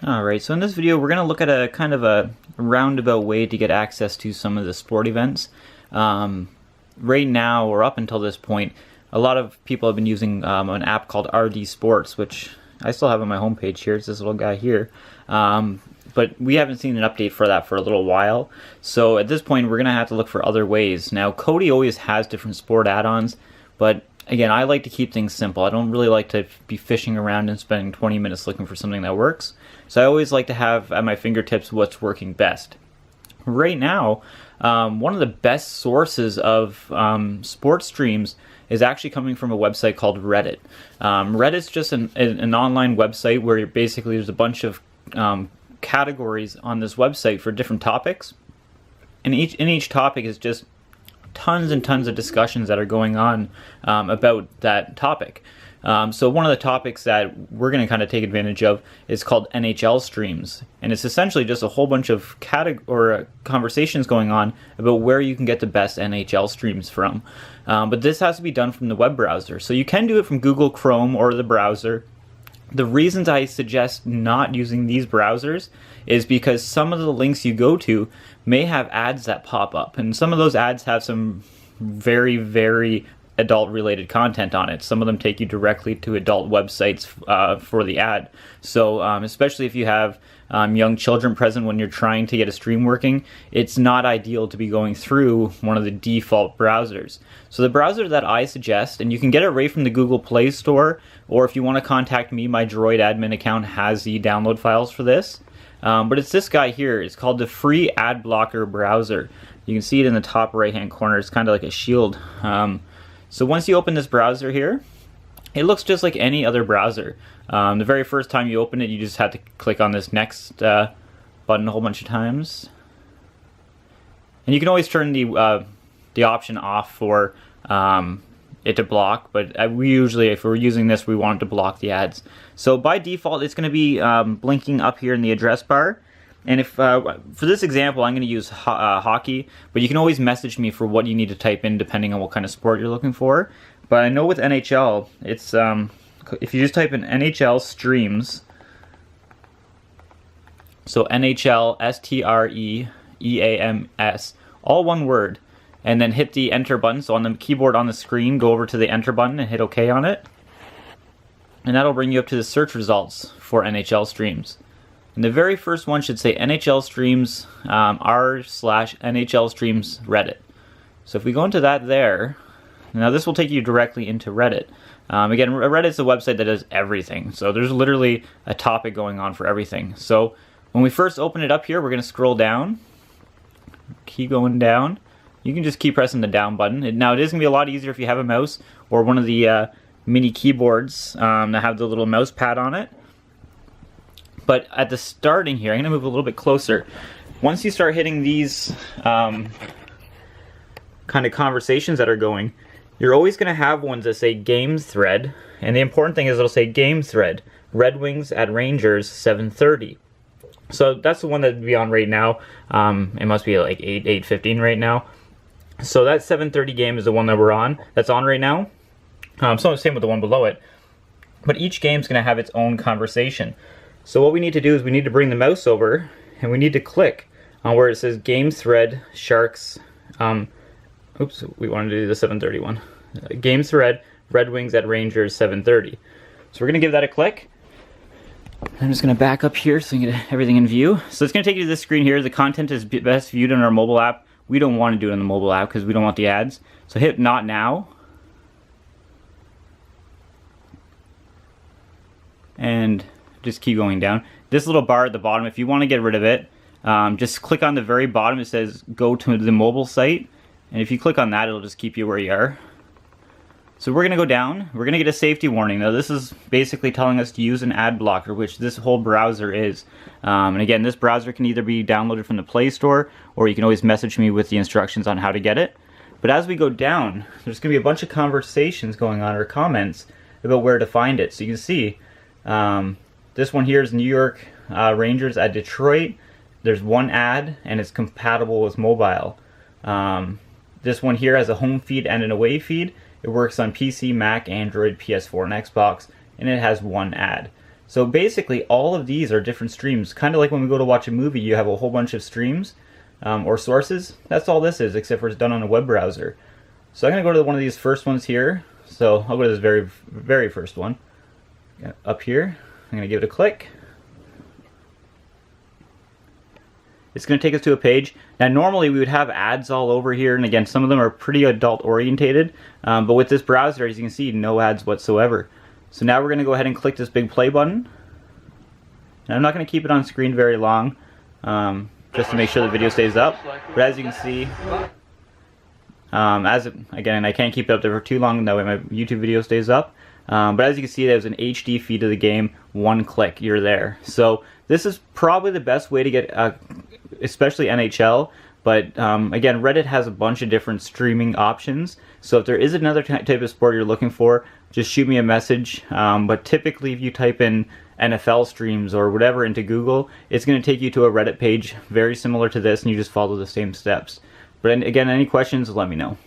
Alright, so in this video we're going to look at a kind of a roundabout way to get access to some of the sport events. Right now, or up until this point, a lot of people have been using an app called RD Sports, which I still have on my homepage here. It's this little guy here. But we haven't seen an update for that for a little while. So at this point we're going to have to look for other ways. Now Kodi always has different sport add-ons, but again, I like to keep things simple. I don't really like to be fishing around and spending 20 minutes looking for something that works. So I always like to have at my fingertips what's working best. Right now, one of the best sources of sports streams is actually coming from a website called Reddit. Reddit's just an online website where basically there's a bunch of categories on this website for different topics. And in each topic is just tons and tons of discussions that are going on about that topic. So one of the topics that we're going to kind of take advantage of is called NHL streams, and it's essentially just a whole bunch of conversations going on about where you can get the best NHL streams from. But this has to be done from the web browser, so you can do it from Google Chrome or the browser. The reasons I suggest not using these browsers is because some of the links you go to may have ads that pop up, and some of those ads have some very, very adult-related content on it. Some of them take you directly to adult websites for the ad. So especially if you have young children present when you're trying to get a stream working, it's not ideal to be going through one of the default browsers. So the browser that I suggest, and you can get it right from the Google Play Store, or if you want to contact me, my Droid admin account has the download files for this. But it's this guy here. It's called the Free Ad Blocker Browser. You can see it in the top right-hand corner. It's kind of like a shield. So once you open this browser here, it looks just like any other browser. The very first time you open it, you just have to click on this next button a whole bunch of times. And you can always turn the option off for it to block, but we usually, if we're using this, we want it to block the ads. So by default, it's going to be blinking up here in the address bar. And if for this example, I'm going to use hockey, but you can always message me for what you need to type in depending on what kind of sport you're looking for. But I know with NHL, it's if you just type in NHL streams, so NHL STREEAMS, all one word, and then hit the enter button. So on the keyboard on the screen, go over to the enter button and hit OK on it, and that'll bring you up to the search results for NHL streams. And the very first one should say NHL streams r/NHL streams Reddit. So if we go into that there, now this will take you directly into Reddit. Again, Reddit's a website that does everything. So there's literally a topic going on for everything. So when we first open it up here, we're going to scroll down. Keep going down. You can just keep pressing the down button. Now it is going to be a lot easier if you have a mouse or one of the mini keyboards that have the little mouse pad on it. But at the starting here, I'm going to move a little bit closer. Once you start hitting these kind of conversations that are going, you're always going to have ones that say game thread. And the important thing is it'll say game thread, Red Wings at Rangers 7:30. So that's the one that would be on right now. It must be like 8:15 right now. So that 7:30 game is the one that we're on. That's on right now. So same with the one below it. But each game's going to have its own conversation. So what we need to do is we need to bring the mouse over and we need to click on where it says game thread Sharks. Oops, we wanted to do the 7:30 one. Game thread Red Wings at Rangers 7:30. So we're going to give that a click. I'm just going to back up here so you can get everything in view. So it's going to take you to this screen here. The content is best viewed on our mobile app. We don't want to do it on the mobile app because we don't want the ads. So hit not now. And just keep going down. This little bar at the bottom, if you want to get rid of it, just click on the very bottom. It says go to the mobile site. And if you click on that, it'll just keep you where you are. So we're going to go down. We're going to get a safety warning. Now this is basically telling us to use an ad blocker, which this whole browser is. And again, this browser can either be downloaded from the Play Store, or you can always message me with the instructions on how to get it. But as we go down, there's going to be a bunch of conversations going on, or comments, about where to find it. So you can see this one here is New York Rangers at Detroit. There's one ad, and it's compatible with mobile. This one here has a home feed and an away feed. It works on PC, Mac, Android, PS4, and Xbox, and it has one ad. So basically all of these are different streams, kind of like when we go to watch a movie, you have a whole bunch of streams or sources. That's all this is, except for it's done on a web browser. So I'm going to go to one of these first ones here. So I'll go to this very first one. Up here, I'm going to give it a click. It's going to take us to a page. Now normally we would have ads all over here, and again some of them are pretty adult orientated, but with this browser, as you can see, no ads whatsoever. So now we're going to go ahead and click this big play button. And I'm not going to keep it on screen very long, just to make sure the video stays up. But as you can see, again, I can't keep it up there for too long, that way my YouTube video stays up. But as you can see, there's an HD feed of the game, one click, you're there. So this is probably the best way to get, especially NHL, but again, Reddit has a bunch of different streaming options. So if there is another type of sport you're looking for, just shoot me a message. But typically if you type in NFL streams or whatever into Google, it's going to take you to a Reddit page very similar to this, and you just follow the same steps. But again, any questions, let me know.